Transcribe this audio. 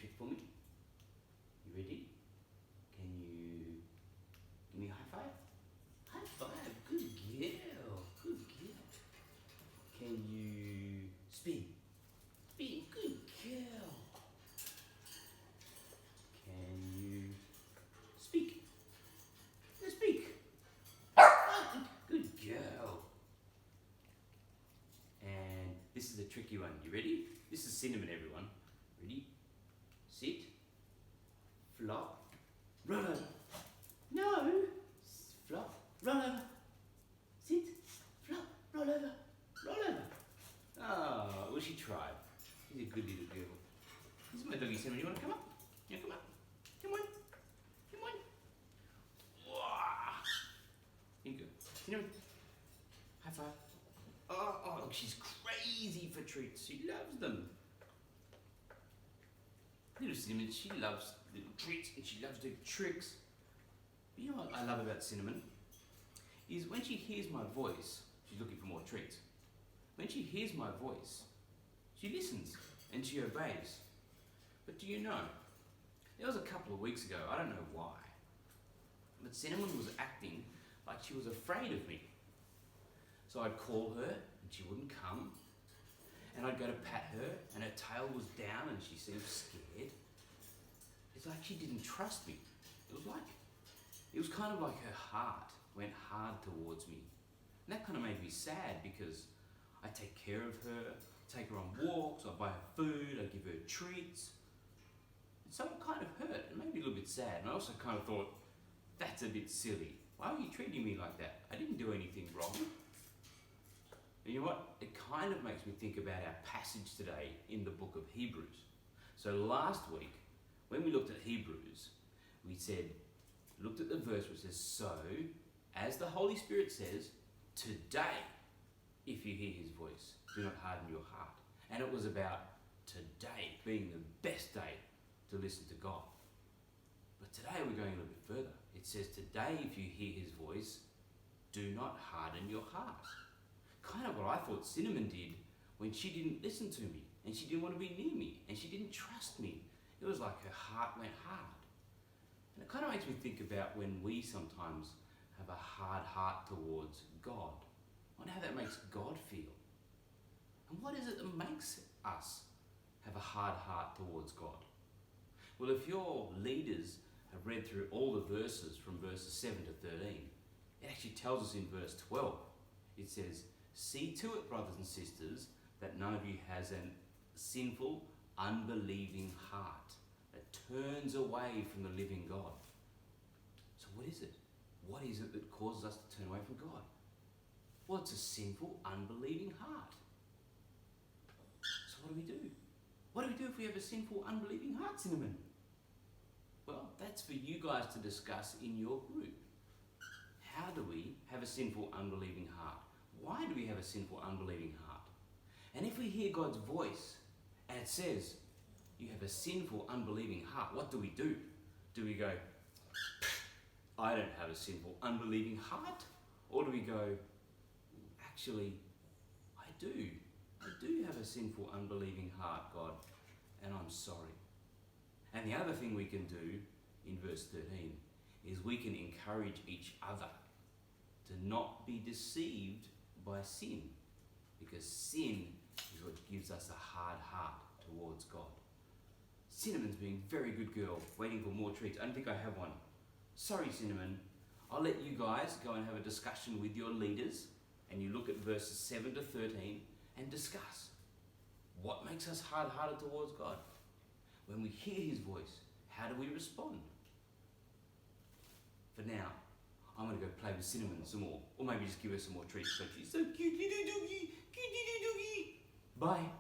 trick for me? You ready? Can you give me a high five? High five. Good girl. Good girl. Can you spin? Spin. Good girl. Can you speak? Speak. Good girl. And this is a tricky one. You ready? This is cinnamon, everyone. Ready? Sit. Flop. Roll over. No. Flop. Roll over. Sit. Flop. Roll over. Roll over. Oh, well, she tried. She's a good little girl. This is my doggy cinnamon. You want to come up? Yeah, come up. Come on. Come on. Wah. Here you go. Cinnamon. High five. Oh, she's crazy for treats. She loves them. Little Cinnamon, she loves little treats and she loves doing tricks. But you know what I love about Cinnamon? Is when she hears my voice, she's looking for more treats. When she hears my voice, she listens and she obeys. But do you know, there was a couple of weeks ago, I don't know why, but Cinnamon was acting like she was afraid of me. So I'd call her and she wouldn't come. And I'd go to pat her and her tail was down and she seemed scared. It's like she didn't trust me. It was kind of like her heart went hard towards me. And that kind of made me sad because I take care of her, take her on walks, I buy her food, I give her treats. And so it kind of hurt and made me a little bit sad. And I also kind of thought, that's a bit silly. Why are you treating me like that? I didn't do anything wrong. And you know what? It kind of makes me think about our passage today in the book of Hebrews. So last week, when we looked at Hebrews, we looked at the verse which says, so, as the Holy Spirit says, today, if you hear his voice, do not harden your heart. And it was about today being the best day to listen to God. But today we're going a little bit further. It says, today, if you hear his voice, do not harden your heart. Kind of what I thought Cinnamon did when she didn't listen to me and she didn't want to be near me and she didn't trust me. It was like her heart went hard. And it kind of makes me think about when we sometimes have a hard heart towards God. I wonder how that makes God feel. And what is it that makes us have a hard heart towards God? Well, if your leaders have read through all the verses from verses 7 to 13, it actually tells us in verse 12, it says, see to it, brothers and sisters, that none of you has a sinful, unbelieving heart that turns away from the living God. So what is it? What is it that causes us to turn away from God? Well, it's a sinful, unbelieving heart. So what do we do? What do we do if we have a sinful, unbelieving heart, Cinnamon? Well, that's for you guys to discuss in your group. How do we have a sinful, unbelieving heart? Why do we have a sinful, unbelieving heart? And if we hear God's voice and it says, you have a sinful, unbelieving heart, what do we do? Do we go, I don't have a sinful, unbelieving heart? Or do we go, actually, I do. I do have a sinful, unbelieving heart, God, and I'm sorry. And the other thing we can do in verse 13 is we can encourage each other to not be deceived by sin, because sin is what gives us a hard heart towards God. Cinnamon's being a very good girl, waiting for more treats. I don't think I have one. Sorry, Cinnamon. I'll let you guys go and have a discussion with your leaders, and you look at verses 7 to 13 and discuss what makes us hard-hearted towards God. When we hear his voice, how do we respond? For now, I'm going to go play with Cinnamon some more, or maybe just give her some more treats. So she's so cute, little doggy, cute little doggy. Bye.